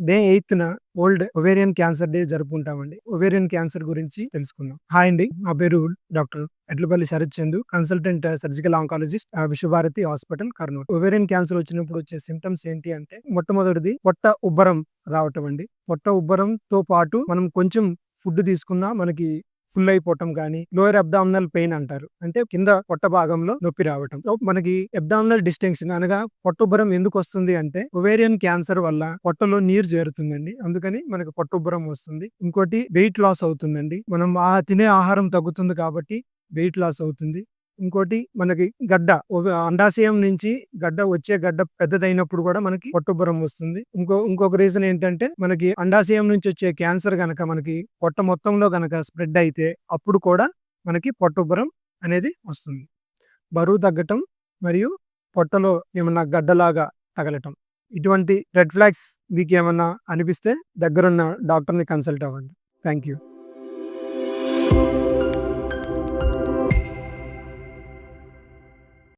మే 8న world ovarian cancer day జరుపుకుంటామండి. Ovarian cancer గురించి తెలుసుకుందాం. హాయ్ అండి. నా పేరు doctor Edlapalli Sharath Chandu, consultant surgical oncologist, Vishwabharathi hospital, Kurnool. Ovarian cancer వచ్చినప్పుడు వచ్చే సిమ్టమ్స్ ఏంటి అంటే, మొట్టమొదటిది పొట్ట ఉబ్బరం రావటం అండి. పొట్ట ఉబ్బరంతో పాటు మనం కొంచెం ఫుడ్ తీసుకున్నా మనకి ఫుల్ అయిపోవటం గానీ, లోయర్ అబ్డామినల్ పెయిన్ అంటారు. అంటే కింద పొట్ట భాగంలో నొప్పి రావటం. సో మనకి అబ్డామినల్ డిస్టెన్షన్ అనగా పొట్టుబ్బరం ఎందుకు వస్తుంది అంటే, ఒవేరియన్ క్యాన్సర్ వల్ల పొట్టలో నీరు చేరుతుందండి. అందుకని మనకి పొట్టుబ్బరం వస్తుంది. ఇంకోటి వెయిట్ లాస్ అవుతుందండి. మనం తినే ఆహారం తగ్గుతుంది కాబట్టి వెయిట్ లాస్ అవుతుంది. ఇంకోటి మనకి అండాశయం నుంచి గడ్డ పెద్దదైనప్పుడు కూడా మనకి పొట్టుబ్బరం వస్తుంది. ఇంకొక రీజన్ ఏంటంటే, మనకి అండాశయం నుంచి వచ్చే క్యాన్సర్ గనక మనకి పొట్ట మొత్తంలో గనక స్ప్రెడ్ అయితే అప్పుడు కూడా మనకి పొట్టుబ్బరం అనేది వస్తుంది. బరువు తగ్గటం మరియు పొట్టలో ఏమన్నా గడ్డలాగా తగలటం, ఇటువంటి రెడ్ ఫ్లాగ్స్ మీకు ఏమన్నా అనిపిస్తే దగ్గరున్న డాక్టర్ని కన్సల్ట్ అవ్వండి. Thank you.